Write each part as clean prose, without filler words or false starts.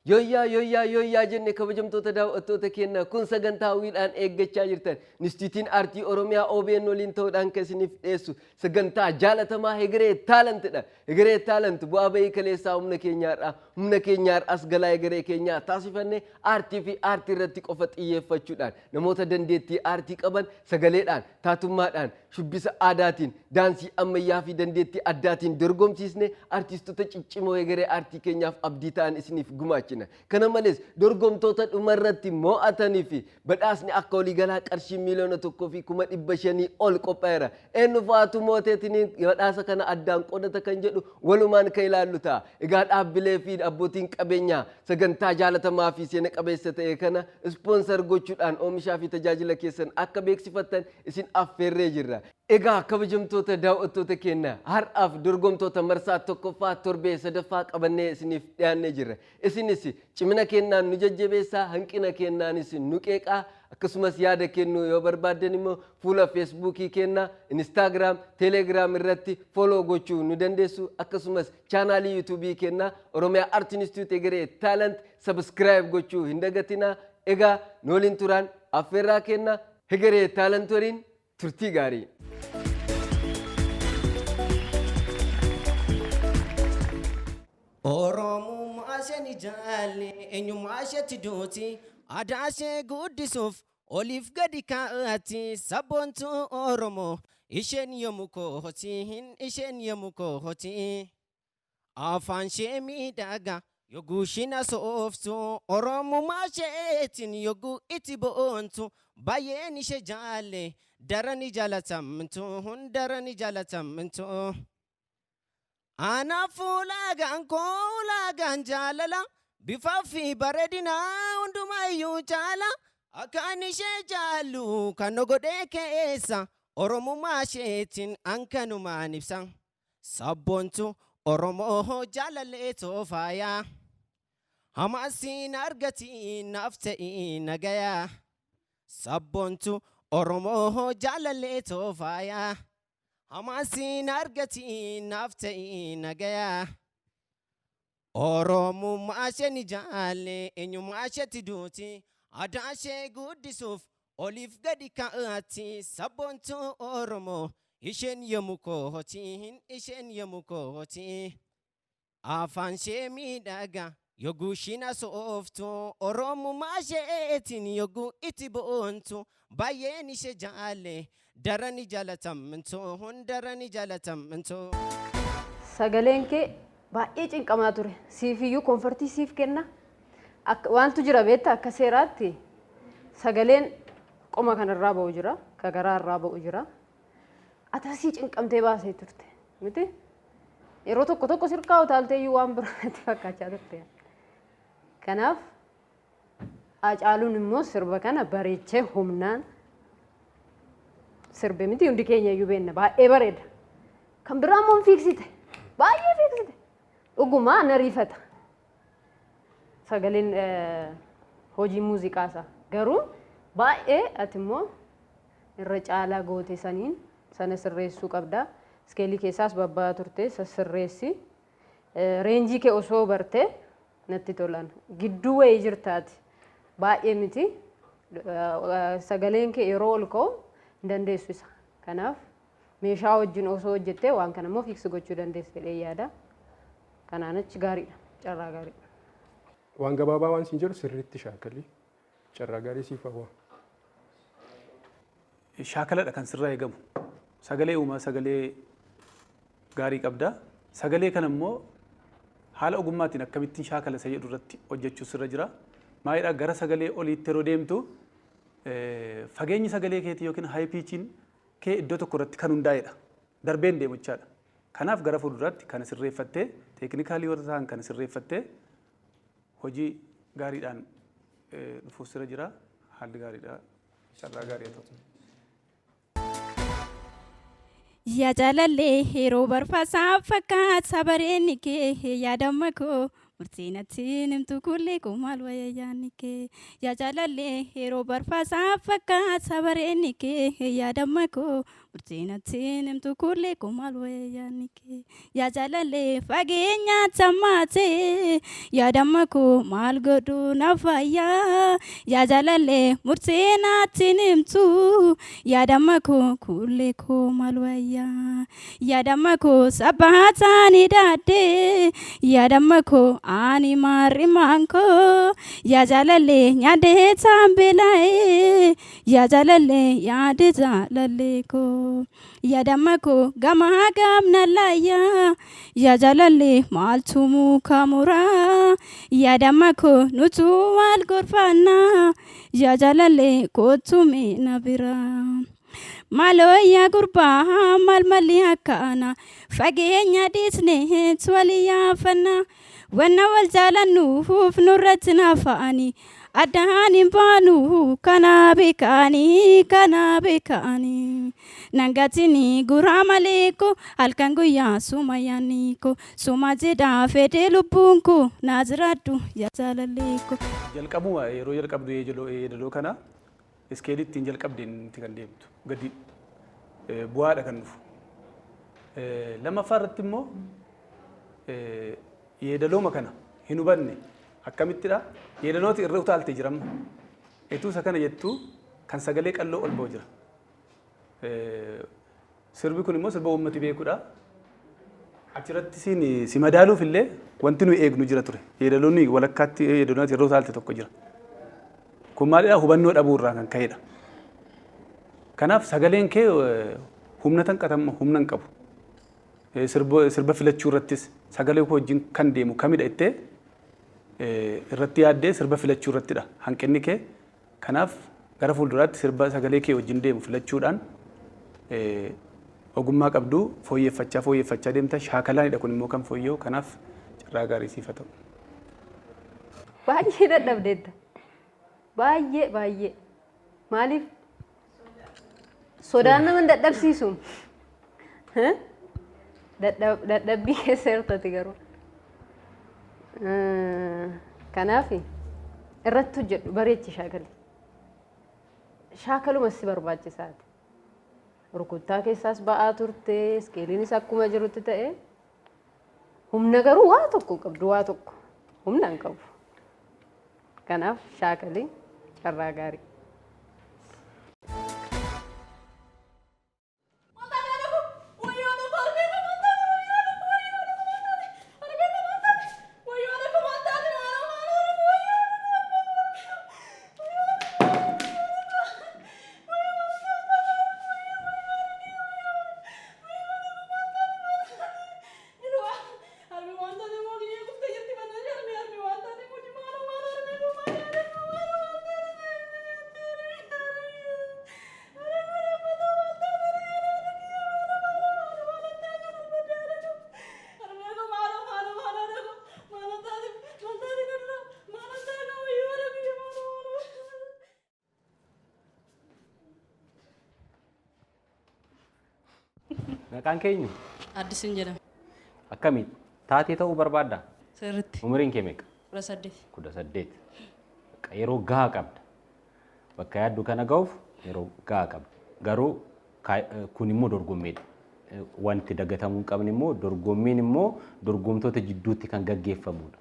Yoyyaa jenne kabajamtoota daawwattoota keenya kun sagantaa wiidhaan eeggachaa jirtan Instituutiin Aartii Oromiyaa OBN waliin ta'uudhaan kan isiniif dhiyeessu sagantaa jaalatamaa Hegere Talentidha. Hegere Talent bu'aa bahii kaleessaa humna keenyaadha as galaa Hegere keenyaa taasifannee aartii fi aartii irratti qofa xiyyeeffachuudhaan namoota dandeettii aartii qaban sagaleedhaan taatummaadhaan shubbisa aadaatiin daansii ammayyaa fi dandeettii addaatiin dorgomsiisne aartistoota ciccimoo Hegere aartii keenyaaf abdii ta'an isiniif gumaachina. Kana malees dorgomtoota dhumarratti mo'atanii fi badhaasni akka waliigalaa qarshii miliyoona 1,500 ol qophaa'eera. Eenyu fa'aatu mooteetiin badhaasa kana addaan qodata kan jedhu walumaan kan ilaallu ta'a. Egaa dhaabbilee fi abbootiin qabeenyaa sagantaa jaalatamaa fi seena qabeessa ta'e kana ispoonsar gochuudhaan oomishaa fi tajaajila keessan akka beeksifattan isin affeerree jirra. Egaa kabajamtoota daawwattoota keenya har'aaf dorgomtoota marsaa tokkoffaa torbee sadaffaa qabannee isiniif dhiyaannee jirra. Isinis cimina kennaan nu jajjabeessaa, hanqina kennaanis nu qeeqaa, akkasumas yaada kennuu yoo barbaaddan immoo fuula feesbuukii keenyaa, instaagiraam, teelegiraam irratti fooloo gochuu nu dandeessu. Akkasumas chaanaalii yuutuubii keenyaa Oromiyaa Aart Institute Hegere Talent sabskiraayib gochuu hin dagatinaa. Egaa nu waliin turaan affeerraa kennaa Hegere Talent waliin turtii gaarii. Oromummaa isheen jaalle eenyummaa isheetti duuti aadaa ishee guddisuuf oliif gadi kaa'atti sabboontuu Oromoo isheen yoomuu kooti afaan ishee miidhagaa yogguu isheen sooftu Oromummaa isheetiin yogguu itti boontu baay'een ishee jaalle darani jaalatamtu. Ana fuulagaan koolagaan jaalala bifaa fi bareedinaa hundumayyuu jaala akkaan ishee jaallu kan godhee keessa Oromummaa isheetiin ankanumaan ibsa sabboontu Oromoo jaalallee toofaayaa hamaasiin argatiin naaf ta'ii nagayaa sabboontu Oromoo jaalallee toofaayaa. Hamaasiin argatiin naaf ta'ii nagayaa Oromummaa isheen jaalle eenyummaa isheetti duuti aadaa ishee guddisuuf oliif gadi kaa'atti sabboontuu Oromoo isheen yoomuu kooti afaan ishee miidhagaa yogguu isheen sooftu Oromummaa isheetiin yogguu itti boontu baay'een ishee jaalle darani jaalatamtu. Sagaleen kee baay'ee cinqamaa ture. Siifiyyuu konfortii siif kenna. Wantu jira beektaa akka seeraatti sagaleen qoma kanarraa ba'u jira, ka garaarraa ba'u jira. Atasii cinqamtee baasee turte. Miti? Yeroo tokko sirkaa utaalteeyyuu waan biraatti fakkaachaa turte. Kanaaf Hacaaluun immoo sirba kana bareechee humnaan sirbe miti hundi keenya iyyuu beenna baay'ee bareeda. Kan biraa immoo fiiksite baay'ee fiiksite dhugumaa na riifata. Sagaleen hojii muuziqaasaa garuu baay'ee ati immoo irra caalaa goote saniin sana sirreessuu qabda. Iskeelii keessaas babbaa turte sirreessi. Reenjii kee osoo barte natti tolan. Gidduu wayii jirtaati baay'ee miti. Sagaleen kee yeroo ol ka'u dandeessu isa. Kanaaf meeshaa wajjin osoo hojjettee waan kana immoo fiiksi gochuu dandeessu jedhee yaada. Kanaan achi gaariidha. Carraa gaariidha. Waan gabaabaa waan siin jiru sirriitti shaakali. Carraa gaarii siif hawwa. Shaakaladha kan sirraa eegamu. Sagalee uumaa sagalee gaarii qabda. Sagalee kana immoo haala ogummaatiin akkamittiin shaakala isa jedhu irratti hojjechuu sirra jira. Maayidhaa gara sagalee oliitti yeroo deemtu fageenyi sagalee keetii yookiin haay piichiin kee iddoo tokko irratti kan hundaa'edha. Darbeen deemu jechaadha. Kanaaf gara fuulduraatti kan sirreeffattee teeknikaalii warra ta'an kan sirreeffattee hojii gaariidhaan dhufuuf sirra jira. Haalli gaariidha. Carraa gaarii ta'u. Yaa jaalallee yeroo barbaasaa fakkaata bareedni kee yaadamma koo murtiinatti nimtu kullee koo maal wayya yaadni kee. Yaa jaalallee yeroo barbaasaa fakkaata bareedni kee yaadamma koo murteenatti nimtu kullee koo maal wayyaanni kee yaa jaalallee fageenya tammaate yaadamma koo maal godhu na fayyaa yaa jaalallee murteenatti nimtu yaadamma koo kullee koo maal wayyaa yaadamma koo sabbaataani daadde yaadamma koo ani maarri maankoo yaa jaalallee nyaadee taambeelaa'ee yaa jaalallee yaade jaalallee koo yaadamma koo gamaa gamna laayyaa yaa jaalallee maaltu muka muraa yaadamma koo nutu wal gorfannaa yaa jaalallee kootu meena biraa maaloo yaa gurbaa malmalli akkaana fageenya dhiisnee walii yaafannaa wanna wal jaalannuuf nurratti naafa'anii addaan hin baanu kana beekanii nangatini guraa maleeko halkan guyyaa suma yaanniiko suma jedhaa fedhee lubbuun koo naa jiraadhu yaa jaalalleeko. Jalqabuma yeroo jalqabdu yeedaloo kana iskeelittiin jalqabdeen itti kan deemtu gadi bu'aadha kan dhufu. Lammaffaa irratti immoo yeedalooma kana hin hubanne akkamittidha yeedalooti irra utaaltee jiramma etuu isa kana jettuu kan sagalee qalloo ol ba'u jira. Sirbi kun immoo sirba uummati beekudha. Achirratti si madaaluuf illee wanti nuyi eegnu jira ture. Yeedaloonni walakkaatti yeedaloonni irra utaalte tokko jira. Kun maalidha hubannoo dhabuu irraa kan ka'edha. Kanaaf sagaleen kee humna tan qatamma humna hin qabu. Sirba filachuu irrattis sagalee koo wajjin kan deemu kamidha ittee irratti yaaddee sirba filachuu irrattidha hanqinni kee. Kanaaf gara fuulduraatti sirba sagalee kee wajjin deemu filachuudhaan ogummaa qabdu fooyyeffachaa deemta. Shaakalaanidha kun immoo kan fooyya'u. Kanaaf carraa gaarii siif haa ta'u. Baay'ee dadhabdeetta. Baay'ee. Maaliif? Sodaan nama hin dadhabsiisu. Dadhabbii keessa jirtati garuu. Kanaaf irratti hojjedhu bareechi shaakali. Shaakaluma si barbaachisaati. Rukuttaa keessaas ba'aa turte iskeeliinis akkuma jirutti ta'e humna garuu waa tokko qabdu waa tokko humna hin qabu. Kanaaf shaakali carraa gaarii. Maqaan keenyu? Addisiin jedhama. Akkamiin taatee ta'uu barbaadda? Sirriitti. Umriin kee meeqa? 18. 18. Yeroo gahaa qabda. Bakka yaaddu kana ga'uuf yeroo gahaa qabda. Garuu kun immoo dorgommeedha. Wanti dagatamuu hin qabne immoo dorgommiin immoo dorgomtoota jidduutti kan gaggeeffamudha.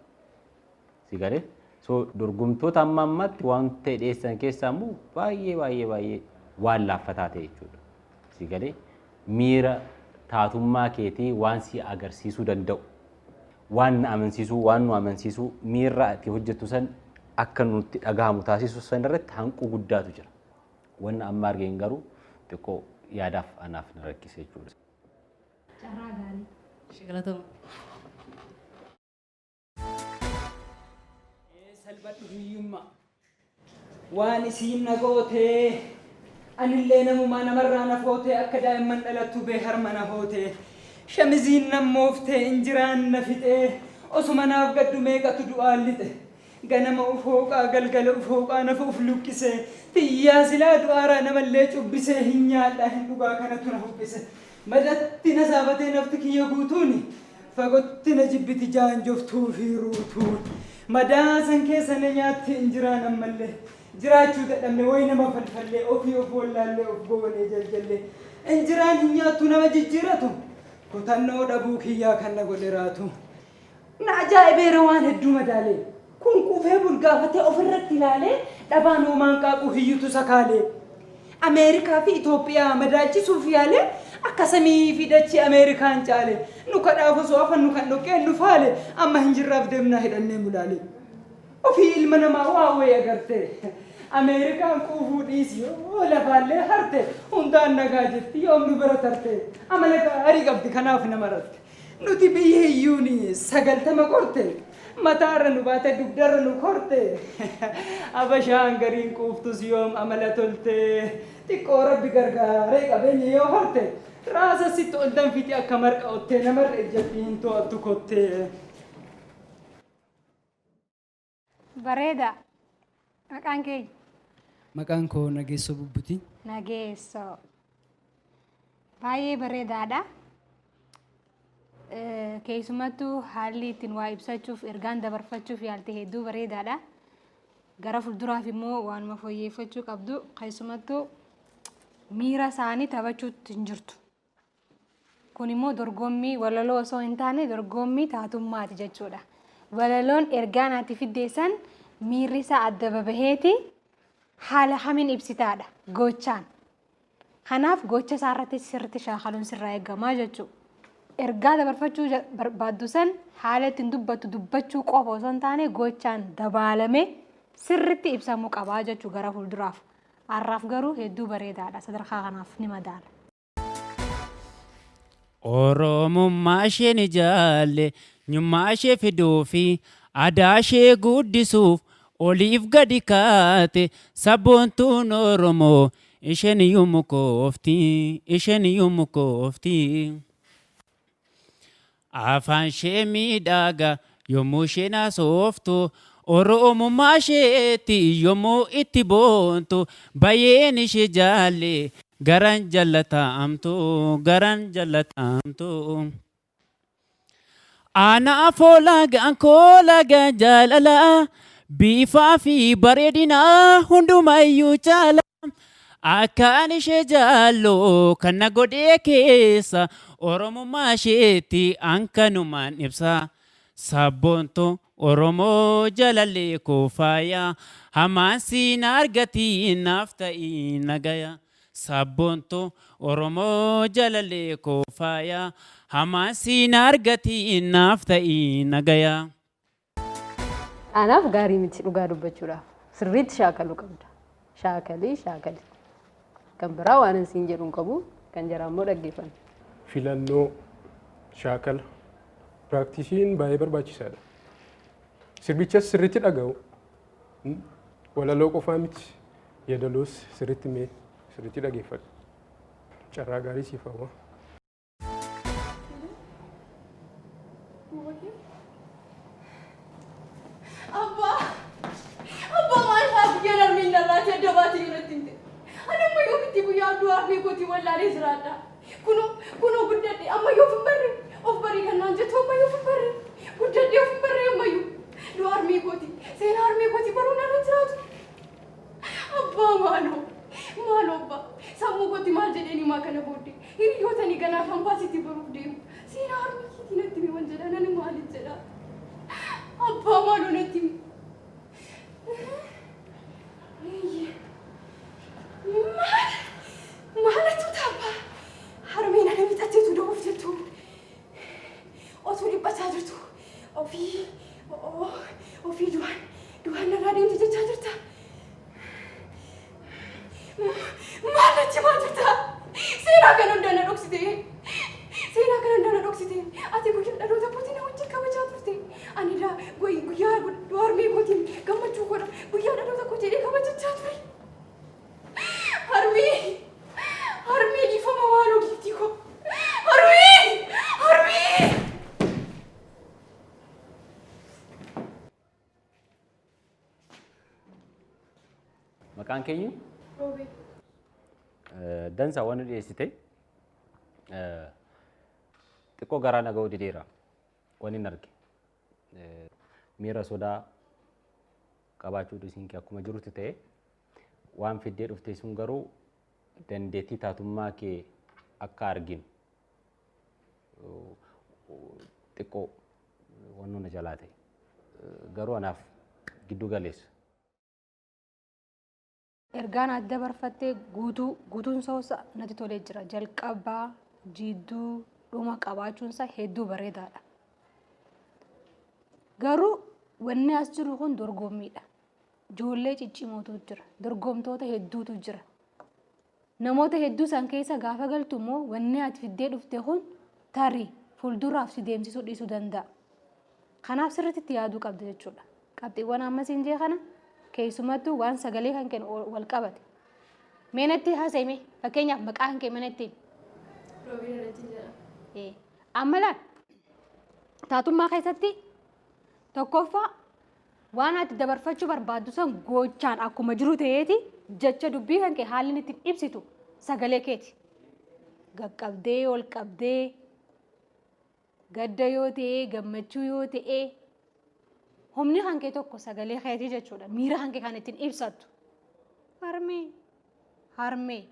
Si galee? So dorgomtoota amma ammatti waan ta'e dhiyeessan keessaa immoo baay'ee waan laaffataa ta'e jechuudha. Si galee? Miira taatummaa keetii waan si agarsiisuu danda'u waan nu amansiisuu miirra ati hojjettu san akka nutti dhagahamu taasisu san irratti hanquu guddaatu jira. Waan amma argeen garuu xiqqoo yaadaaf anaaf na rakkise jechuudha. Carraa gaarii. Shigalatama. Salphadhu hiyyummaa waan isiin nagootee anillee namumaa namarraa nafootee akka daa'imman dhalattu bee harma nafootee shamiziin nammooftee injiraan na fixee osuma naaf gaddu meeqatu du'aan lixe ganama ufooqaa galgala ufooqaa nafa uf luqqisee xiyyaa silaa du'aaraa namallee cubbisee hin nyaadhaa hin dhugaa kanatu na hubbise madatti na saabatee nafti kiyya guutuuni fagotti na jibbiti jaanjoftuu fi ruutuun madaasan keessa na nyaatti injiraan ammallee jiraachuu dadhabne wayi nama falfallee ofii of wallaallee of goonee jaljallee injiraan hin nyaattu nama jijjiiratu kutannoo dhabuu kiyyaa kan na godhe raatu. Na ajaa'ibeera waan hedduu madaalee kun qufee bulgaafatee ofirratti ilaalee dhabaan uumaan qaaquu hiyyutu sakaalee. Ameerikaa fi Itoophiyaa madaalchisuuf yaalee akka samii fi dachee Ameerikaan caale nu kadhaaf osoo afaan nu kan dhoqqeen nu faale amma hin jirraaf deemnaa hidhannee mulaale. Ofii ilma namaa waa wayii agarte Ameerikaan quufuu dhiisi yoo lafaallee harte hundaan nagaa jetti yoom nu bira tarte amala gaarii qabdi kanaaf nama ratte. Nuti biyya hiyyuuni 90 qorte mataarra nu baate dugdarra nu korte abashaan gariin quuftus yoom amala tolte xiqqoo rabbi gargaaree qabeenya yoo horte raasa sitti ol danfiti akka marqa ottee namarra ejjatti hin to'attu kottee. Bareeda. Maqaan kee? Maqaan koo Nageessoo Bubbuti. Nageessoo. Baay'ee bareedaadha. Keessumattuu haalli ittiin waa ibsachuuf ergaan dabarfachuuf yaalte hedduu bareedaadha. Gara fuulduraaf immoo waanuma fooyyeffachuu qabdu keessumattuu miira isaanii taphachuutti hin jirtu. Kun immoo dorgommii walaloo osoo hin taane dorgommii taatummaati jechuudha. Walaloon ergaa naatti fiddeessan miirri isaa adda babaheeti haala hamiin ibsitaadha gochaan. Kanaaf gocha isaa irratti sirriitti shaakaluun sirraa eegamaa jechuudha. Ergaa dabarfachuu barbaaddu san haala ittiin dubbattu dubbachuu qofa osoo hin taane gochaan dabaalame sirriitti ibsamuu qabaa jechuu gara fuulduraaf. Har'aaf garuu hedduu bareedaadha sadarkaa kanaaf ni madaala. Oromummaa ishee ni jaalle nyummaa ishee fiduu fi aadaa ishee guddisuuf oliif gadi kaate sabboontuun Oromoo isheen yoomuu koofti isheen yoomuu koofti. Afaan ishee miidhaga yommuu isheen haasoftu Oromummaa isheetti yommuu itti boontu baay'een ishee jaalle garan jallatamtu garan jallatamtu. Anaaf olagaan koolagaa jaalala biifaa fi bareedinaa hundumayyuu caala. Akkaan ishee jaalloo kan na godhee keessa Oromummaa isheetti ankanumaan ibsa. Sabboontu Oromoo jalallee koo faaya hamaan siin argatii naaf ta'ii nagaya. Sabboontu Oromoo jalallee koo faaya hamaan siin argatii naaf ta'ii nagaya. Anaaf gaarii miti dhugaa dubbachuudhaaf sirriitti shaakaluu qabda. Shaakalii shaakali. Kan biraa waan ansiin jedhu hin qabu kan jira immoo dhaggeeffanna. Filannoo shaakala piraaktiisiin baay'ee barbaachisaadha. Sirbichas sirriitti dhaga'u walaloo qofaa miti yeedaloos sirriitti mee sirriitti dhaggeeffadhu. Carraa gaarii siif hawwa. Abbaa maal fa'aa biyya namni narraa ta'e dabaatee irratti hin ta'e. Ani amma yoo itti guyyaa du'aa fi gootii wallaalee jiraadha. Kunoo guddadhe amma yoo hin barre of barii kan naan jettu amma yoo hin barre guddadhe of hin barre ammayyuu. Du'a armee gooti seenaa armee gooti baruu narra jiraatu. Abbaa maaloo abbaa sammuu gooti maal jedheen himaa kana booddee hiriyootanii ganaaf hambaa sitti baruuf deemu. Seenaa armee keetii natti himi waan jedhan ani maaliif jedha. Abbaa maaloo natti himi. Maalatu tapha harmeen ana bitateetu da'uuf jettu otuu dhiphataa jirtu ofii du'aan narraa deemte jechaa jirta. Maalatti maal jirta? Seenaa kana hundaa na dhoksite. Ati guyyaa dhaloota kootii na wajjin kabajaa turte. Ani guyyaa harmee kootiin gammachuu godha guyyaa dhaloota kootii jedhee kabajachaa ture. Harmee dhiifama maaloo giiftii koo. Harmee! Maqaan keenyu? Roobee. Dansaa waan nu dhiyeessite xiqqoo garaa naga'uu dideera waan hin arge. Miira sodaa qabaachuu dhiisinkee akkuma jirutti ta'e waan fiddee dhufte sun garuu dandeettii taatummaa kee akka arginu xiqqoo wannu na jalaa ta'e garuu anaaf giddu galeessa. Ergaan adda barfattee guutuun isaa natti tolee jira. Jalqabaa jidduu dhuma qabaachuunsaa hedduu bareedaadha. Garuu wanni as jiru kun dorgommiidha. Ijoollee ciccimootu jira. Dorgomtoota hedduutu jira. Namoota hedduu san keessa gaafa galtu immoo wanni ati fiddee dhufte kun tarii fuulduraaf si deemsisuu dhiisuu danda'a. Kanaaf sirriitti itti yaaduu qabda jechuudha. Qabxiiwwan ammas hin jee kana keessumattuu waan sagalee kan kennu wal qabate. Meenatti haasa'ime fakkeenyaaf maqaa kan kee meenatti. Amma laal taatummaa keessatti tokkoffaa waan ati dabarfachuu barbaaddu san gochaan akkuma jiru ta'eeti jecha dubbii kan kee haalli ittiin ibsitu sagalee keeti. Gaqqabdee ol qabdee gadda yoo ta'e gammachuu yoo ta'e humni kan kee tokko sagalee keetii jechuudha. Miira kan kee kan ittiin ibsattu. Harmee.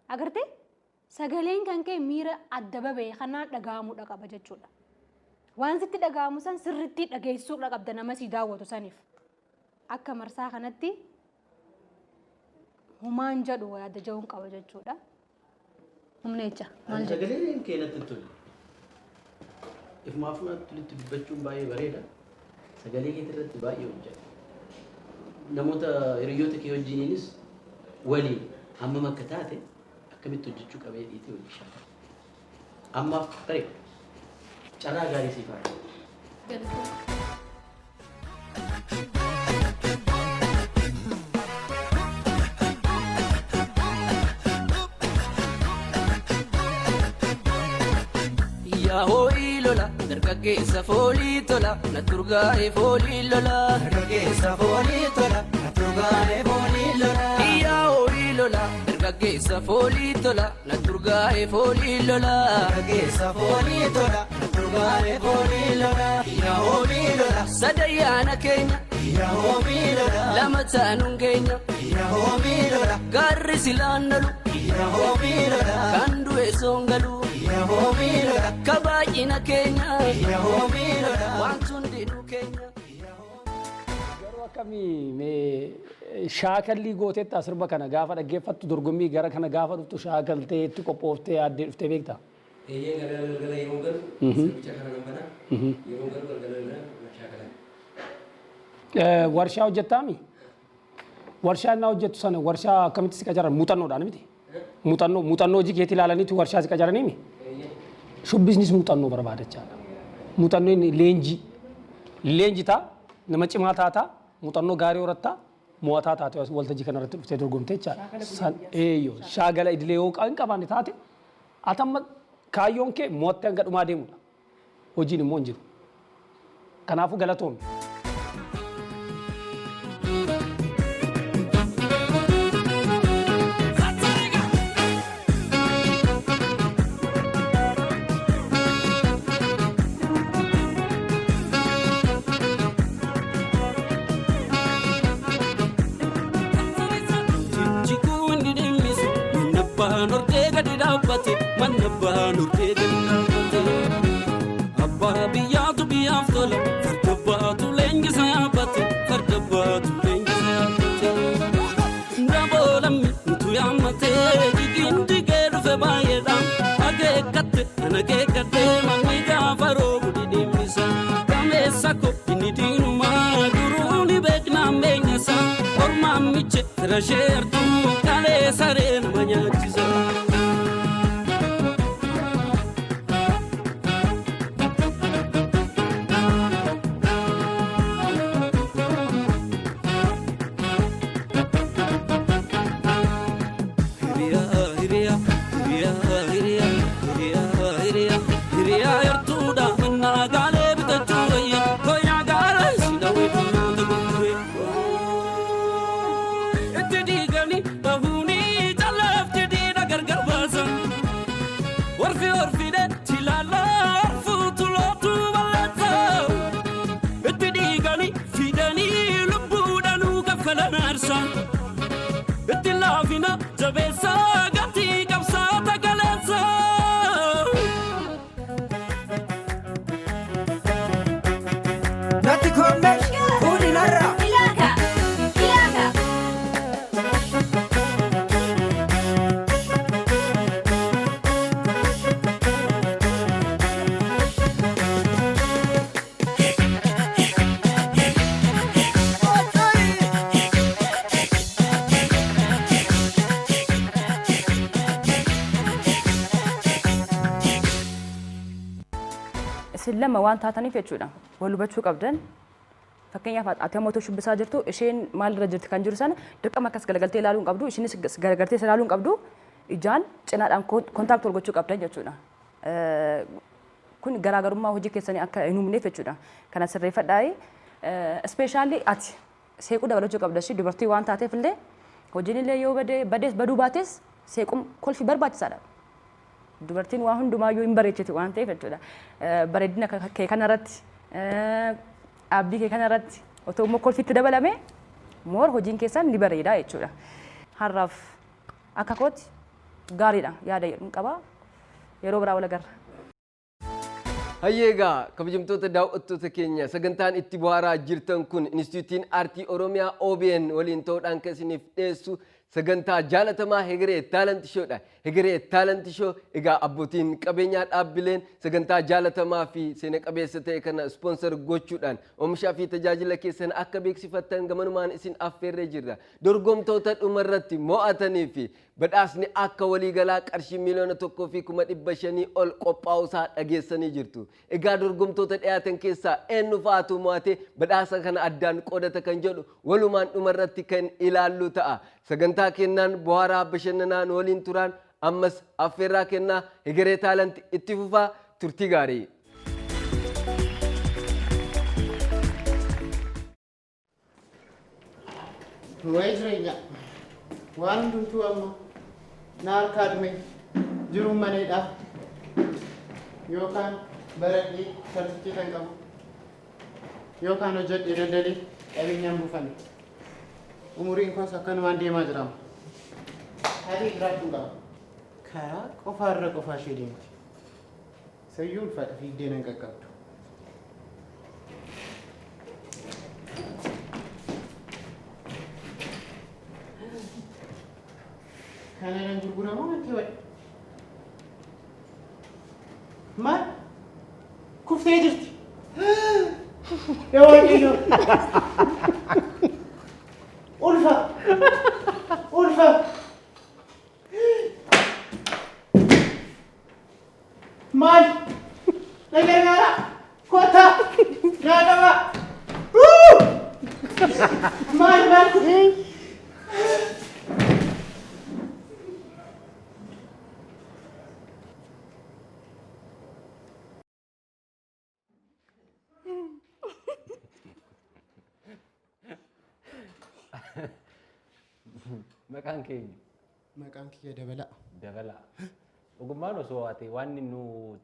Agartee sagaleen kan kee miira adda babee kanaan dhaga'amuudha qaba jechuudha. Waan sitti dhaga'amu san sirriitti dhageessuudha qabda nama si daawwatu saniif. Akka marsaa kanatti humaan jedhu yaada ja'uun qaba jechuudha. Humna jecha. Sagaleen keenyatti tole. Ifumaaf tulitti dubbachuun baay'ee bareeda. Sagalee keetii irratti baay'ee hojjeta. Namoota hiriyoota kee wajjiniinis waliin hammam akka taate akkamitti hojjechuu qabee dhiitee hojjechaa. Ammaaf bareeda. Carraa gaarii siif haa. Ho'i lola, dargaggeessa foolii tola, na turgaa'ee foolii lola. Dargaggeessa foolii tola, na turgaa'ee foolii lola. Iyyaa ho'i lola, dargaggeessa foolii tola, na turgaa'ee foolii lola. Dargaggeessa foolii tola, na turgaa'ee foolii lola. Iyyaa ho'i lola, sadayyaana keenya. Iyyaa ho'i lola, lama taanuun keenya. Iyyaa ho'i lola, gaarri silaan nalu. Iyyaa ho'i lola, kan du'e soongalu. Yahoomilora kabaajina keenya yahoomilora wantuun dinuu keenya. Garuu akkamii mee shaakallii gooteetti asirba kana gaafa dhaggeeffattu dorgommii gara kana gaafa dhuftu shaakaltee itti qophooftee addee dhuftee beektaa? Eeyyee galgala yeroo galu sirbicha kana nan banaa yeroo galu galgala shaakalan. Warshaa hojjettaami? Warshaa innaa hojjettu sana warshaa akkamitti si qacaran muuxannoodhaan miti? Muuxannoo hojii keetii ilaalaniitu warshaa si qacaraniimi? Shubbisnis muuxannoo barbaadachaadha. Muuxannoo inni leenjii ta'a nama cimaa taata muuxannoo gaarii horattaa mo'ataa taate waltajjii kanarratti dhuftee dorgomtee jechaadha. Eeyyoo shaagala idilee yoo hin qabaanne taate atamma kaayyoon kee mo'attee hanga dhumaa deemudha. Hojiin immoo hin jiru. Kanaafuu galatoomi. Abbaa biyyaatu biyyaaf tola, farda baatu leenjisa yaabbate, farda baatu leenjisa yaabbate. Daboolammi nutu yaammatee, jigiin jigee dhufe baay'eedhaan, akeekkatte, ana akeekkatte, manni gaafa roobu dhidhiimmisa. Gameessa ko inni diinumaa, duruu ni beeknaan beenyasa, ormaan miche fira sheertuu, kalee saree nama nyaachisa. isin lama waan taataniif jechuudha. Wal hubachuu qabdan. Fakkeenyaaf ati amma otoo shubbisaa jirtu isheen maalirra jirti kan jiru sana dirqama akkas galagaltee ilaaluu hin qabdu. Isheenis galagaltee ilaaluu hin qabdu. Ijaan cinaadhaan kontaakti wal gochuu qabdan jechuudha. Kun garaagarummaa hojii keessanii akka hin uumneef jechuudha. Kana sirreeffadhaa. Ispeeshaalii ati seequu dabalachuu qabda. Dubartii waan taateef illee hojiin illee yoo badees baduu baates seequun kolfi barbaachisaadha. Dubartiin waa hundumaayyuu hin bareechiti waan ta'eef jechuudha. Bareedina kee kanarratti abdii kee kanarratti otoo immoo kolfitti dabalame moor hojiin keessan ni bareeda jechuudha. Har'aaf akka kootti gaariidha yaada jedhu qaba. Yeroo biraa wal agarra. Hayyeegaa kabajamtoota daawwattoota keenya sagantaan itti bohaaraa jirtan kun Inistituutiin Aartii Oromiyaa OBN waliin ta'uudhaan kan isiniif dhiyeessu sagantaa jaalatamaa Hegere Talent Showdha. Hegere Talent Show egaa abbootiin qabeenyaa dhaabbileen sagantaa jaalatamaa fi seena qabeessa ta'e kana sponsor gochuudhaan oomishaa fi tajaajila keessan akka beeksifattan gamanumaan isin affeerree jirra. Dorgomtoota dhumarratti mo'atanii fi badhaasni akka waliigalaa qarshii miliyoona 1,500,000 ol qophaa'uusaa dhageessanii jirtu. Egaa dorgomtoota dhiyaatan keessaa eenyu fa'aatu mo'ate badhaasa kana addaan qoodata kan jedhu walumaan dhumarratti kan ilaallu ta'a. Sagantaa kennaan bohaaraa bashannanaan waliin turaan ammas affeerraa kennaa Hegere Talent itti fufaa turtii gaarii. Way jireenya waan hundumtuu amma na harkaa dhume jiruun maneedhaaf yookaan baradhee sartichi kan qabu yookaan hojjedhee daldalee qabeenyaan buufame. Umuriin koos akkanumaan deemaa jiraama. Haalli jiraachuu qaba. Karaa qofaarra qofaa ishee deemti. Sayyuu ulfaadha fiigdee nan qaqqabdu. Kana nan gurguramoo wanti wayi? Maal? Kuftee jirti. Yoo waaqayyo. Ulfa! Ulfa! Maal? Nagargaara! Kota! Naadama! Maal? Maqaan keenya? Maqaan kiyya Dabala. Dabala. Ogummaan osoo ati waan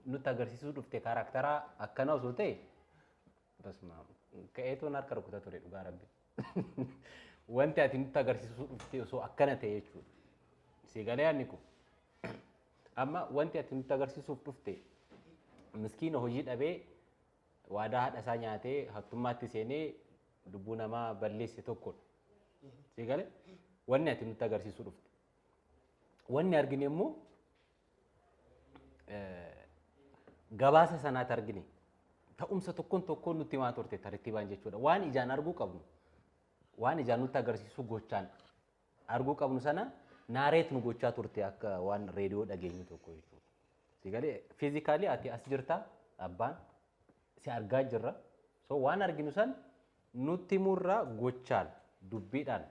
nutti agarsiisuu dhufte kaaraktara akkana osoo ta'e basma ka'eetoon harka rukutaa ture dhugaa rabbi. Wanti ati nutti agarsiisuu dhufte osoo akkana ta'e jechuudha. Siigalee yaadni kun. Amma wanti ati nutti agarsiisuuf dhufte miskiina hojii dhabee waadaa haadha isaa nyaatee hattummaatti seenee lubbuu namaa balleesse tokkodha. Siigalee? Wanni ati nutti agarsiisuu dhufte. Wanni argine immoo gabaasa sanaatti argine ta'umsa tokkoon nutti himaa turte tartiibaan jechuudha. Waan ijaan arguu qabnu, waan ijaan nutti agarsiisuu gochaan arguu qabnu sana naareet nu gochaa turte akka waan reediyoo dhageenyu tokko jechuudha. Siigalee fiizikaalii ati as jirta abbaan si argaa jirra. So waan arginu san nutti murraa gochaan dubbiidhaan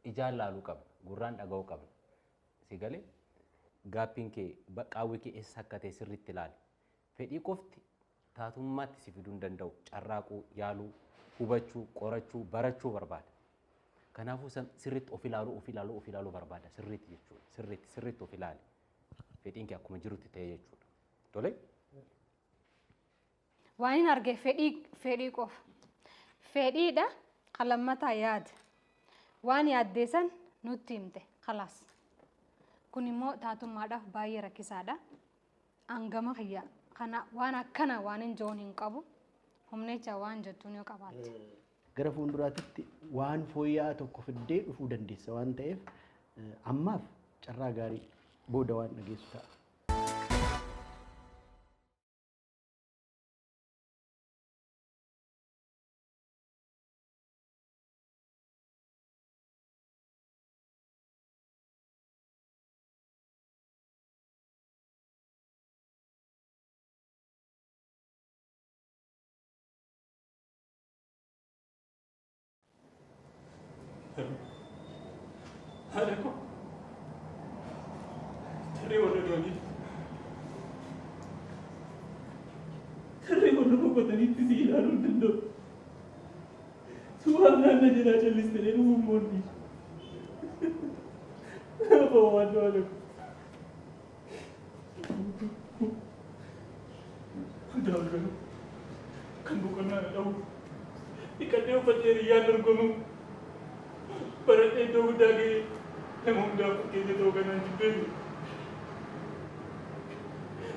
ijaan laaluu qabna, gurraan dhaga'uu qabna. Siigalee gaaffiin kee qaawwi kee eessa akka ta'e sirriitti ilaali. Fedhii qofti taatummaatti si fiduu hin danda'u. Carraaquu, yaaluu, hubachuu, qorachuu, barachuu barbaada. Kanaafuu sirriitti of ilaaluu barbaada. Sirriitti jechuudha. Sirriitti of ilaali. Fedhiin kee akkuma jirutti ta'e jechuudha. Tole? Waan hin arge fedhii qofa. Fedhiidha kan lammataa yaada. Waan yaaddeessan nutti himte khalaas. Kun immoo taatummaadhaaf baay'ee rakkisaadha. Hangama kiyya kana waan akkana waan hin joon hin qabu. Humnecha waan jettuun yoo qabaatte. Gara fuulduraatti waan fooyya'aa tokko fiddee dhufuu dandeessa waan ta'eef ammaaf carraa gaarii booda waan dhageessu ta'a. Haadha tarii warra doonii tarii warra boqotaniitti si ilaaluu hin danda'u. Suuraan naanna jedhaa callistanii dhuguun moonni. Waan doole. Daawwan kan boqonnaa na dhabu. Dhiqadhee uffadhee riyyaan dorgomu. Baradhee iddoo guddaa ga'ee nama hundaaf fakkeenya ta'uu kanaan jibbeetu.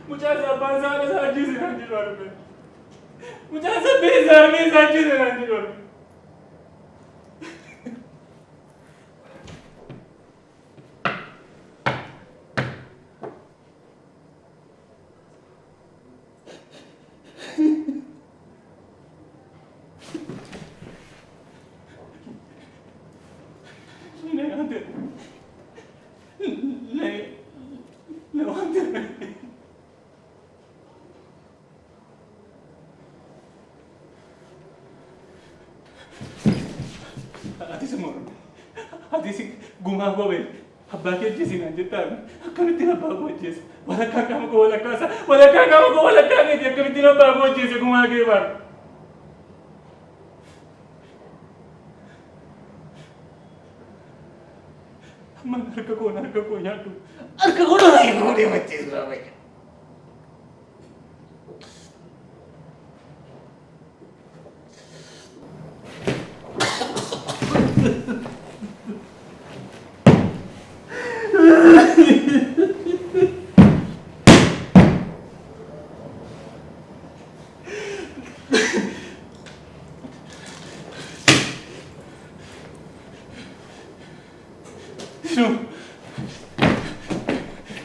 Mucaan abbaan isaa haadha isaa ajjeese naan jedhu arge. Mucaan sabbee isaa harmee isaa ajjeese naan jedhu arge. Gumaa gobe abbaa kee ajjeesinaan jettaan akkamittiin abbaa koo ajjeese walakkaa qaama koo walakkaa keeti akkamittiin abbaa koo ajjeese gumaa kee baar. Amman harka koo nyaadhu harka koo deemachiisu baabaya.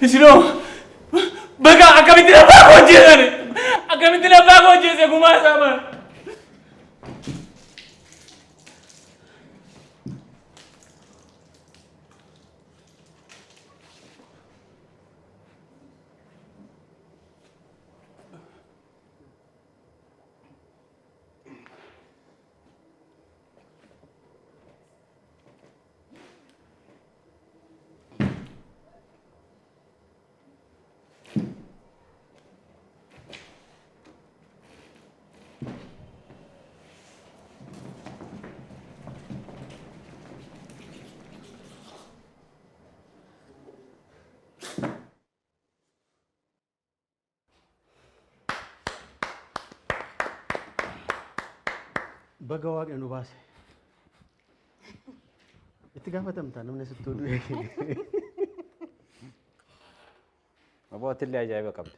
Sino baga akkamittiin abbaa koo ajjeesan akkamittiin abbaa koo ajjeese gumaa isaa maan. Baga waaqni nu baase. Itti gaafatamtaa namni sitti oduu Abootillee ajaa'iba qabda.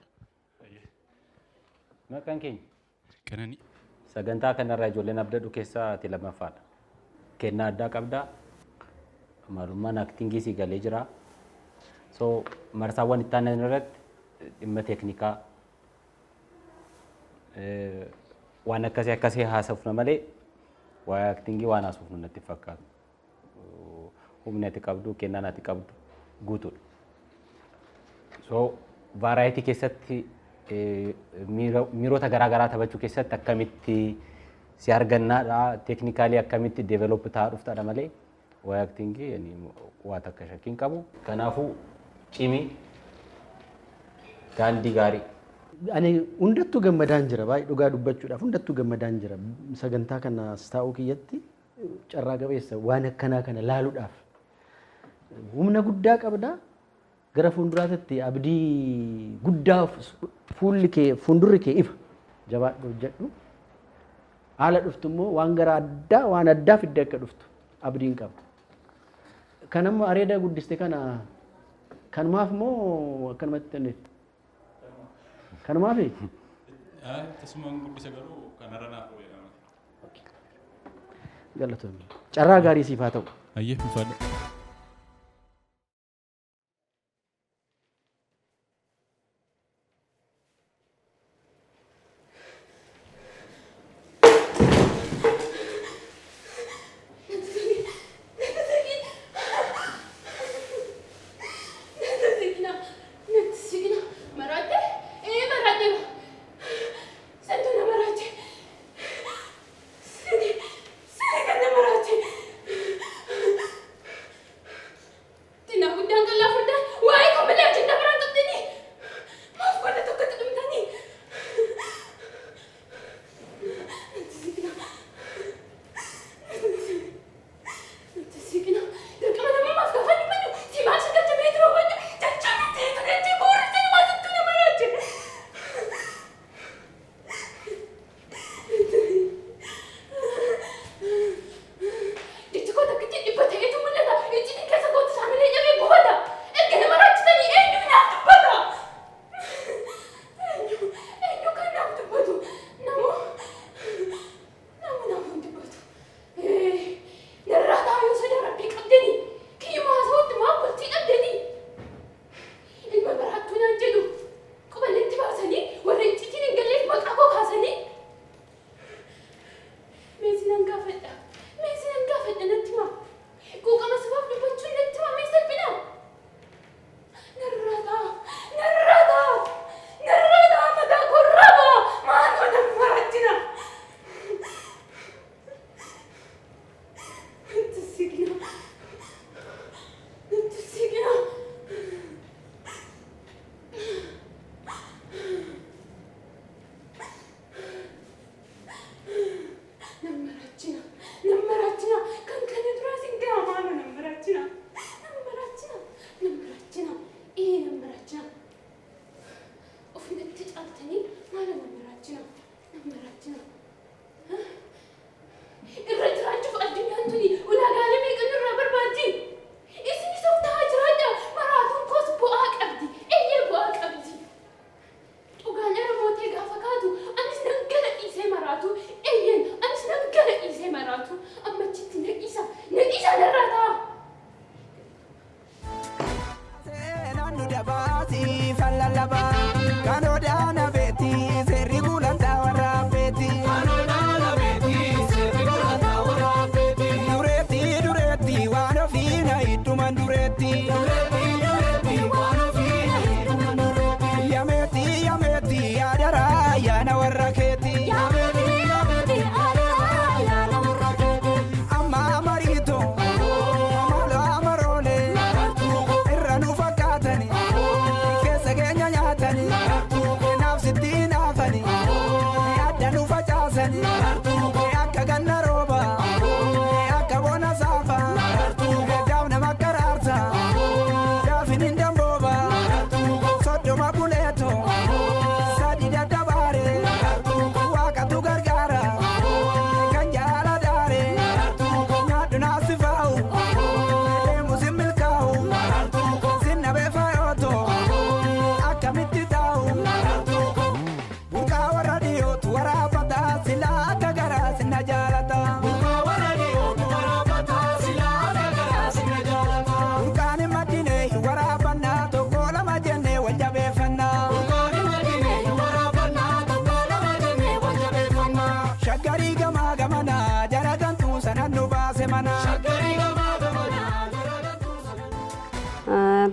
Maqaan keenya? Kanani. Sagantaa kanarraa ijoolleen abdadhu keessaa ati lammaffaadha. Kennaa addaa qabdaa. Maalummaan aktingii si galee jira. So marsaawwan itti aanan irratti dhimma teeknikaa waan akkasii haasofna malee waa'ee aktingii waan haasofnu natti fakkaatu. Humni ati qabdu, kennaan ati qabdu guutuudha. So vaaraayitii keessatti miirota garaagaraa taphachuu keessatti akkamitti si argannaadha, teeknikaalii akkamitti deeveloop ta'aa dhuftaadha malee waa'ee aktingii waan akka shakkiin qabu. Kanaafuu cimii daandii gaarii. Ani hundattuu gammadaan jira baay'ee dhugaa dubbachuudhaaf hundattuu gammadaan jira sagantaa kanas taa'uu kiyyatti carraa qabeessa waan akkanaa kana laaluudhaaf humna guddaa qabda gara fuulduraatti abdii guddaa fuuldurri kee ifa jabaadhu hojjedhu haala dhuftu immoo waan gara addaa waan addaa fidde akka dhuftu abdiin qaba. Kanammoo areeda guddiste kana kanumaaf moo akkanumatti kanumaafi? Tasumaan guddisa garuu kanarra naaf beekama. Galatoomii. Carraa gaarii siif haa ta'u. Ayyee ulfaadha.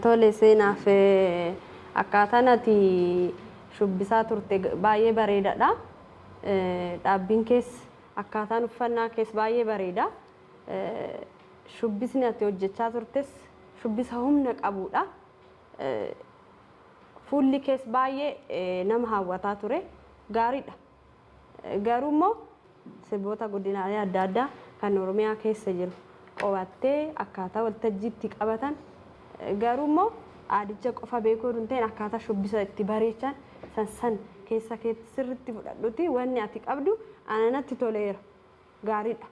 Tole seenaaf akkaataan ati shubbisaa turte baay'ee bareedaadha. Dhaabbiin kees akkaataan uffannaa kees baay'ee bareeda. Shubbisni ati hojjechaa turtes shubbisa humna qabudha. Fuulli kees baay'ee nama hawwataa ture. Gaariidha. Garuu immoo sirboota godinaalee adda addaa kan Oromiyaa keessa jiru qabattee akkaataa waltajjiitti qabatan garuu immoo aadicha qofa beekuu hin ta'in akkaataa shubbisa itti bareechan san keessa keetti sirriitti fudhadhuti wanni ati qabdu ananatti toleera gaariidha.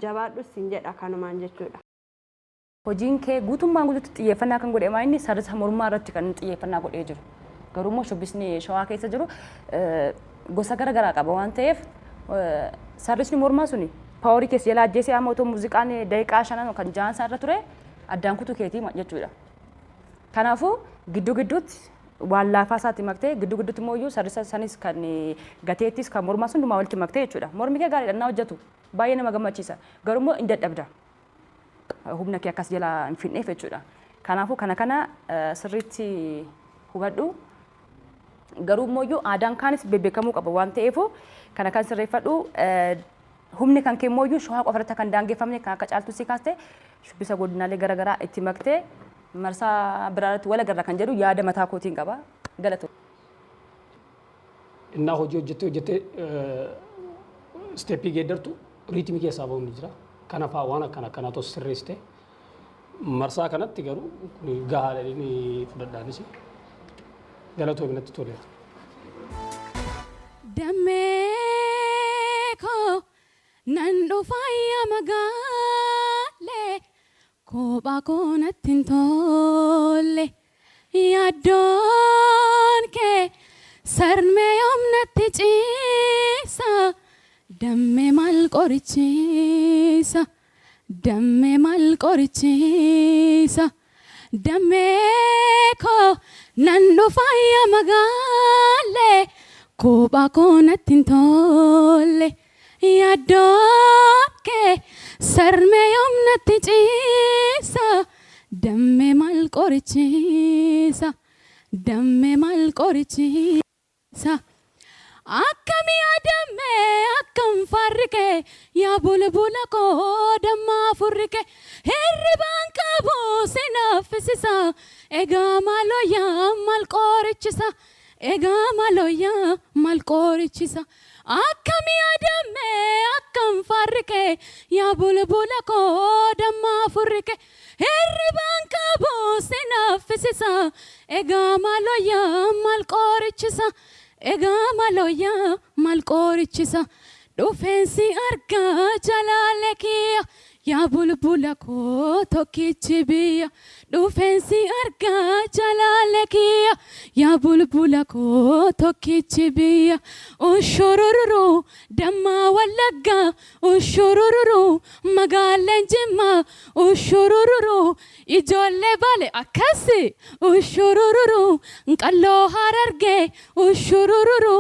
Jabaadhus hin jedha kanumaan jechuudha. Hojiin kee guutummaan guutuutti xiyyeeffannaa kan godhe maayinni sarara mormaa irratti kan xiyyeeffannaa godhee jiru. Garuu immoo shubbisni shawaa keessa jiru gosa garaagaraa qaba waan ta'eef sarrisni mormaa suni paaworii keessa jala ajjeesee amma otoo muuziqaan daqiiqaa 5 kan jaansaa irra ture addaan kutuu keetii jechuudha. Kanaafuu gidduu gidduutti waan laafaa isaatti maktee gidduu gidduutti immoo iyyuu sarrisa sanis kan gateettis kan mormaa sun dhumaa walitti maktee jechuudha. Mormi kee gaariidha naa hojjetu baay'ee nama gammachiisa garuu immoo hin dadhabda. Humna kee akkas jala hin fidneef jechuudha. Kanaafuu kana sirriitti hubadhu. Garuu immoo iyyuu aadaan kaanis beekamuu qaba waan ta'eef kana kan sirreeffadhu. Humni kan kee immoo iyyuu shawaa qofa irratti kan daangeffamne kan akka caaltuu si kaastee shubbisa godinaalee garaagaraa itti maktee marsaa biraatti wal agarra kan jedhu yaada mataa kootiin qaba. Galatoomna. Innaa hojii hojjettee steeppii geeddartu riitimii keessaa bahuun ni jira. Kanaafaa waan akkana tos sirreessite marsaa kanatti garuu gahaadha inni fudhadhaanis galatoomii natti toleera. Dameeko nan dhufaya magaalee kophaa koo natti hin tolle yaaddoon kee sarmee yoom natti ciisa dammee maal qorichiisa dammee maal qorichiisa dameeko nan dhufaya magaalee kophaa koo natti hin tolle yaaddoon kee sarmee yoom natti ciisa dammee maal qorichiisa dammee maal qorichiisa akkam yaadammee akkam farrikee yaa bulbula koo dammaa furrikee hirribaan qabu si naffisisa egaa maalooyaa maal qorichisa egaa maalooyaa maal qorichisa akkam yaadammee akkam farrikee yaa bulbula koo dammaa furrikee hirribaan qabu si naffisisa egaa maalooyaa maal qorichisa egaa maalooyaa maal qorichisa dhufeensi argaa jalaale kiyya yaa bulbula koo tokkichi biyya dhufeensi argaa jalaale kiyya yaa bulbula koo tokkichi biyya ushurururu dammaa wallaggaa ushurururu magaaleen jimmaa ushurururu ijoollee baale akkasi ushurururu qalloo harargee ushurururu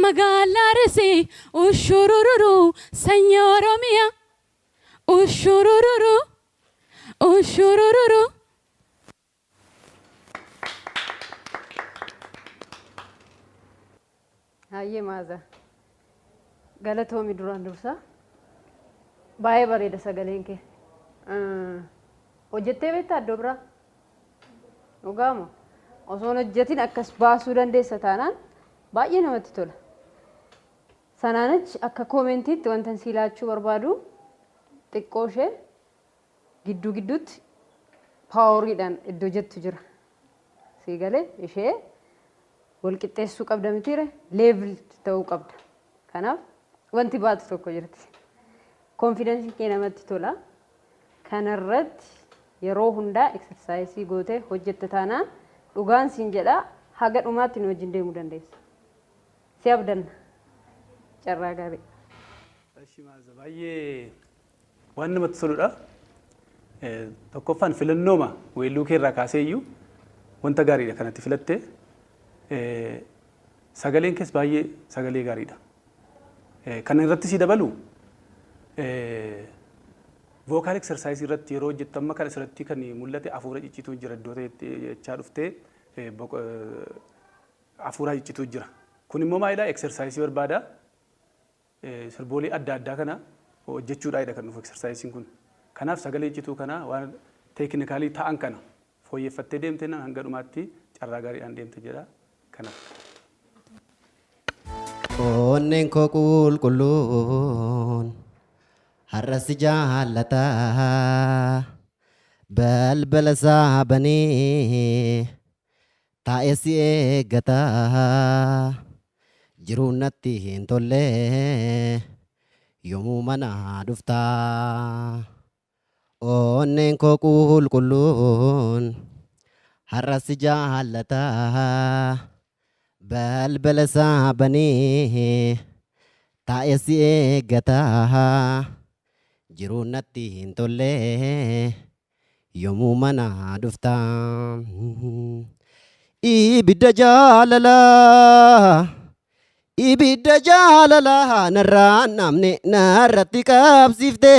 magaalaa risii ushurururu sanyii oromiyaa ushurururu ushurururu. Hayyee maaza galatoomi duraan dursa baay'ee bareeda sagaleen kee hojjettee beektaa iddoo biraa dhugaamo osoo hojjetin akkas baasuu dandeessa taanaan baay'ee namatti tola. Sanaan achi akka koomentiitti wanta si laachuu barbaadu xiqqoo ishee gidduu gidduutti paaworiidhaan iddoo jettu jira. Sii galee ishee wal qixxeessuu qabda mitiire leevil ta'uu qabda. Kanaaf wanti baatu tokko jirti. Konfidensiin kee namatti tola. Kanarratti yeroo hundaa eksersaayisii gootee hojjette taanaan dhugaan siin jedha haga dhumaatti nu wajjin deemuu dandeessa. Si abdanna. Carraa gaarii. Baay'ee waan namatti toludha. Tokkoffaan filannooma weelluu kee irraa kaasee iyyuu wanta gaariidha kanatti filattee sagaleen kees baay'ee sagalee gaariidha. Kan irratti si dabalu vocal exercise irratti yeroo hojjettu amma kana asirratti kan mul'ate hafuura ciccituu jira iddoo jechaa dhuftee hafuura ciccituu jira. Kun immoo maalidha exercise barbaada. Sirboolii adda addaa kana hojjechuudhaadha kan dhufu exercise kun. Kanaaf sagalee ciccituu kana waan teeknikaalii ta'an kana fooyyeffattee deemtee hanga dhumaatti carraa gaariidhaan deemte jedha kana. Onneen koo qulqulluun har'as jaallata balbala isaa banee taa'ee si eeggata jiruun natti hin tolle yoomuu mana dhufta. Onneen koo qulqulluun har'as jaallata balbala isaa banee taa'ee si eeggata jiruun natti hin tolle yoomuu mana dhufta. Ibidda jaalalaa narraan namne narratti qabsiifte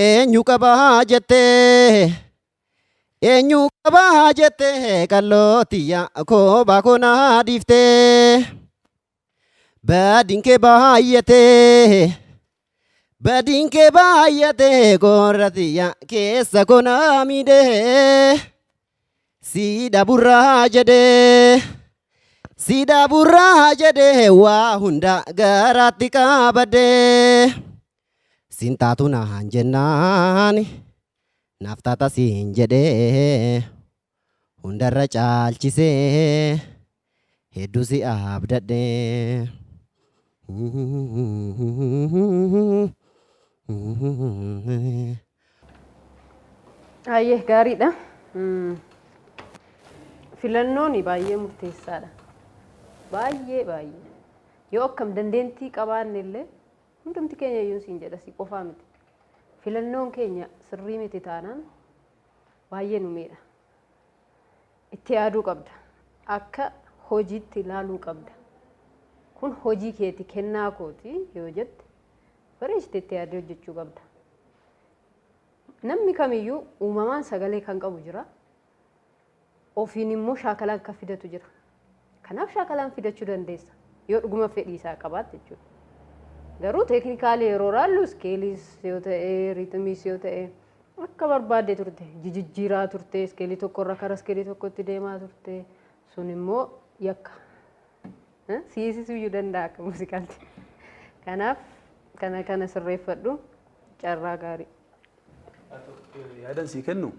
eenyu qabaa jettee qallootiyya koobaa konaa dhiifte badin kee baay'ate gorratiyya keessa konaa miidhe siidha burraa jedhee waa hunda garaatti qabadde sintaatu naan jennaan naaf taata siin jedhee hundarra caalchisee hedduu si abdadhe. Ayyee gaariidha. Filannoon baay'ee murteessaadha. Baay'ee. Yoo akkam dandeettii qabaanne illee hundumti keenya iyyuu siin jedha si qofaa miti. Filannoon keenya sirrii miti taanaan baay'ee nu miidha. Itti yaaduu qabda. Akka hojiitti ilaaluu qabda. Kun hojii keeti kennaa kooti yoo jette bareechitee itti yaadee hojjechuu qabda. Namni kamiyyuu uumamaan sagalee kan qabu jira. Ofiin immoo shaakalaan kan fidatu jira. Kanaaf shaakalaan fidachuu dandeessa yoo dhuguma fedhii isaa qabaatte jechuudha. Garuu teeknikaalii yeroo raallu iskeeliis yoo ta'e riitmiis yoo ta'e akka barbaadde turte jijjiiraa turte iskeelii tokkorra kara iskeelii tokkotti deemaa turte sun immoo yakka. Siisisuu iyyuu danda'a akka muuziqaatti. Kanaaf kana sirreeffadhu carraa gaarii. Yaadan sii kennu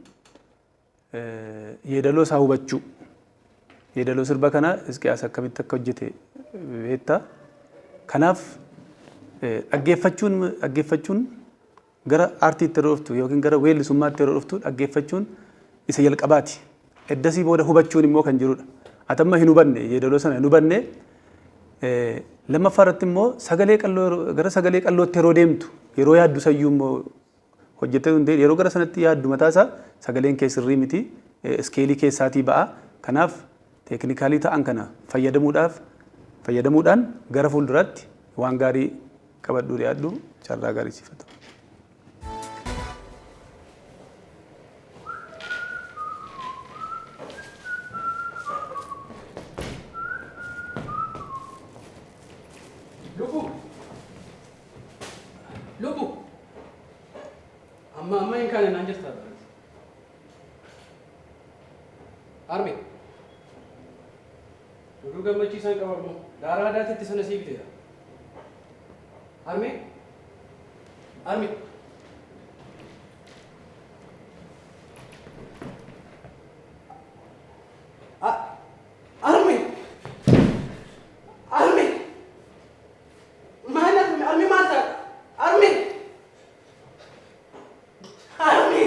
yeedaloo isaa hubachuu. Yeedaloo sirba kana Hisqiyaas akkamitti akka hojjete beekta. Kanaaf dhaggeeffachuun gara aartiitti yeroo dhuftu yookiin gara weellisummaatti yeroo dhuftu dhaggeeffachuun isa jalqabaati. Eddasii booda hubachuun immoo kan jirudha. Atamma hin hubanne yeedaloo sana hin hubanne lammaffaa irratti immoo gara sagalee qallootti yeroo deemtu yeroo yaaddu sayyuu immoo hojjettee hundee yeroo gara sanatti yaaddu mataasaa sagaleen kee sirrii miti iskeelii keessaatii ba'a. Kanaaf teeknikaalii ta'an kana fayyadamuudhaan gara fuulduraatti waan gaarii qabadhuu yaaddu carraa gaarii siifatu. Lubu amma hin kaane naan jirtaa Arme Duduu gammachiisaan qabamu daaraa daatitti sana sii biteera. Arme Arme Arme Arme maal Arme maal ta'a Arme Arme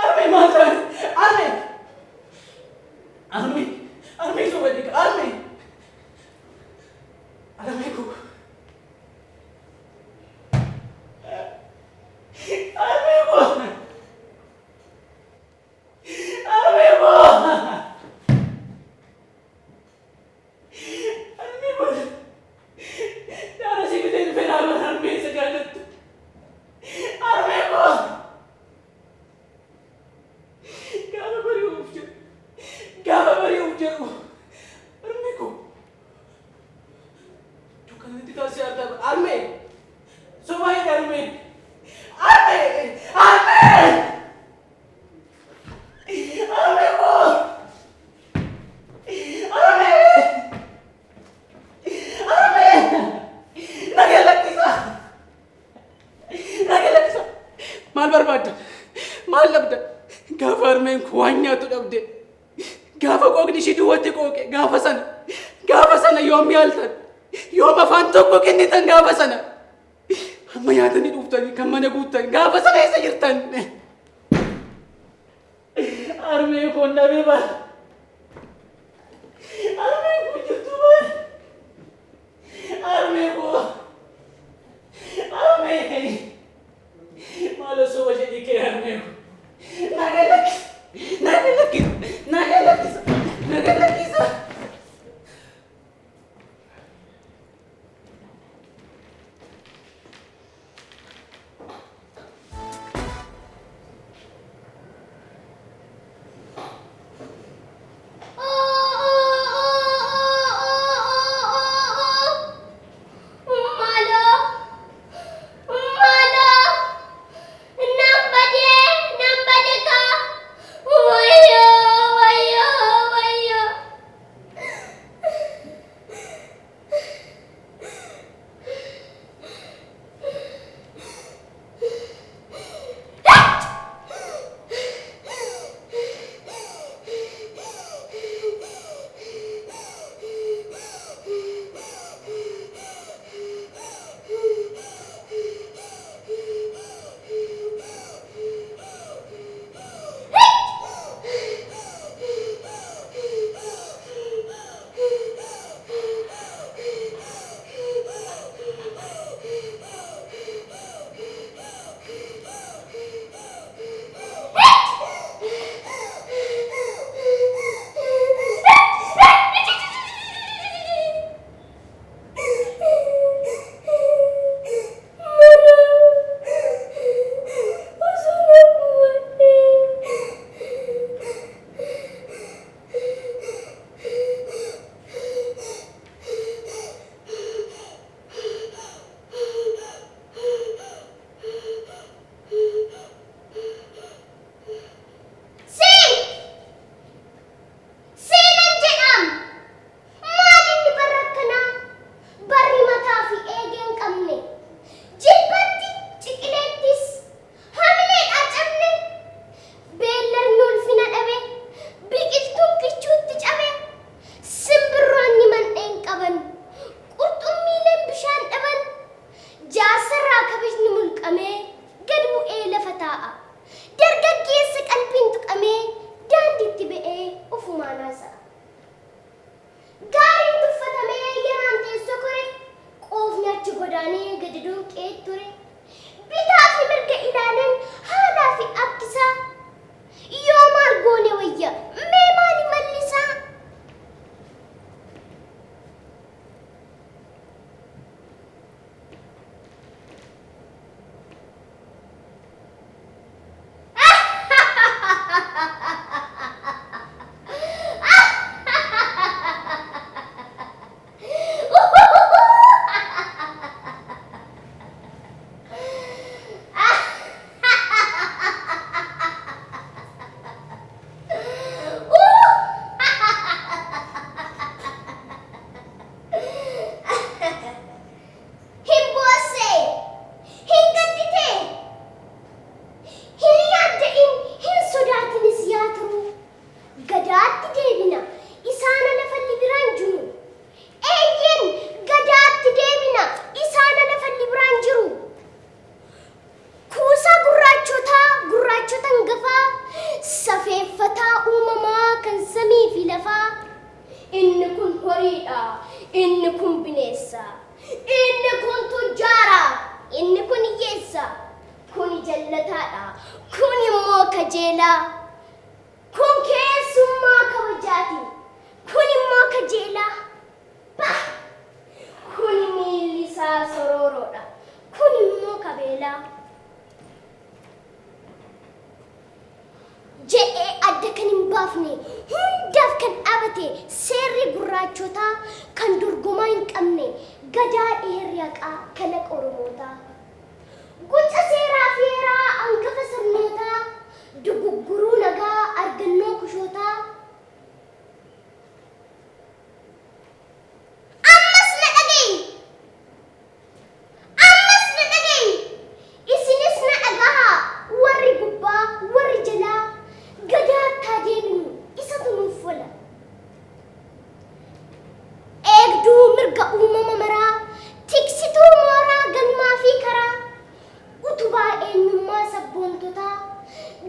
Arme maal ta'a Arme Arme Arme so wadi Arme Arme ko maal barbaadda? Maal dhabda? Gaafa harmeen koo waan nyaatu dhabde. Gaafa qoogni ishii duwwaatti qooqe gaafa sana yoom yaaltan? Yoom afaan tokko kennitan gaafa sana? Amma nyaatanii dhuftanii kan mana guuttan gaafa sana eessa jirtan? Harmee koo dhabee baala. Harmee koo jirtu baala. Harmee koo. Harmee. Maal osoo wajjin kee harmee koo. Nagalakisa.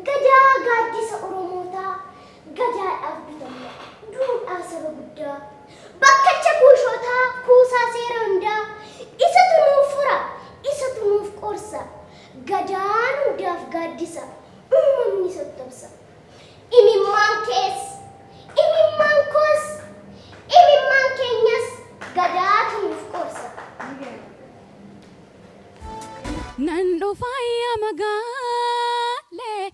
gadaa gaaddisa Oromootaa, gadaadhaaf bitamne, duudhaa saba guddaa, bakkacha kuushootaa, kuusaa seera hundaa, isatu nuuf fura, isatu nuuf qorsa, gadaan hundaaf gaaddisa, uumamni sottabsa. Imimmaan kees, imimmaan koos, imimmaan keenyas gadaatu nuuf qorsa. Nan dhufaya magaalee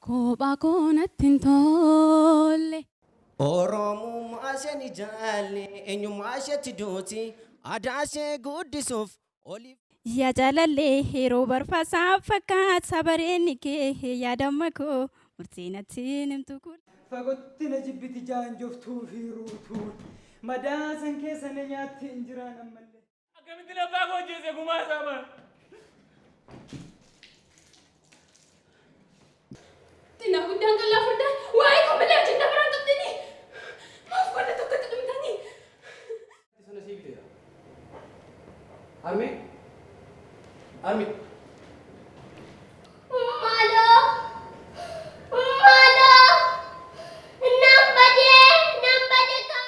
kophaa koonatti hin tolle. Oromummaa isheen ijaalle eenyummaa isheetti duuti aadaa ishee guddisuuf oliif. Yaa jaalallee yeroo barfaasaa fakkaata bareenni kee yaadamma koo murteenatti nimtu kun. Fagootti na jibbiti jaanjoftuu fi ruutuun madaa san keessa na nyaatti hin jiraan ammallee. Akkamitti labbaa koo hojjeese gumaa saamaa. Tina guddaan qal'aa furdaan waa'ee kombilee wajjin dabaraan qabdanii maaf goona tokkotti dhumtanii. Sana sii biteera. Armi? Armi? Maaloo! Maaloo! Nan badee ka!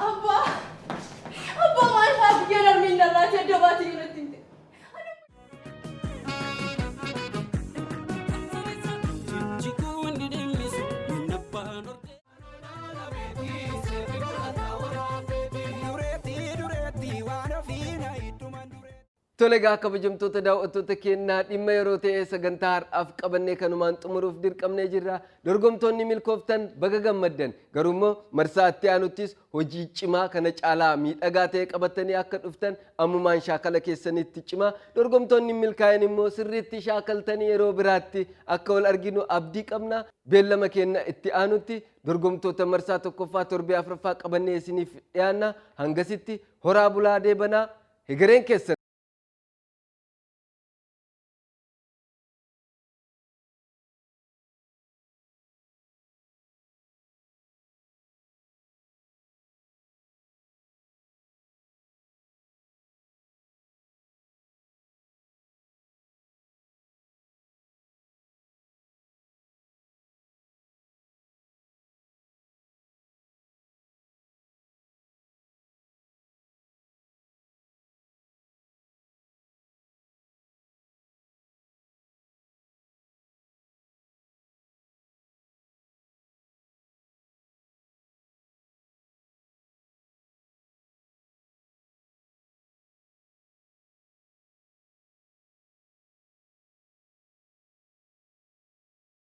Abbaa! Abbaa maal fa'aa biyya narmiin narraati adda baatee irratti himte. Tole egaa kabajamtoota daawwattoota keenyaa dhimma yeroo ta'e sagantaa har'aaf qabannee kanumaan xumuruuf dirqamnee jirra. Dorgomtoonni milkooftan baga gammaddan. Garuu immoo marsaa itti aanuttis hojii cimaa kana caalaa miidhagaa ta'e qabatanii akka dhuftan ammumaan shaakala keessanitti cimaa. Dorgomtoonni milkaa'an immoo sirriitti shaakaltanii yeroo biraatti akka wal arginu abdii qabna. Beellama keenya itti aanutti dorgomtoota marsaa tokkoffaa torbee afuraffaa qabannee isiniif dhiyaanna. Hangasitti horaa bulaa deebanaa hegereen keessan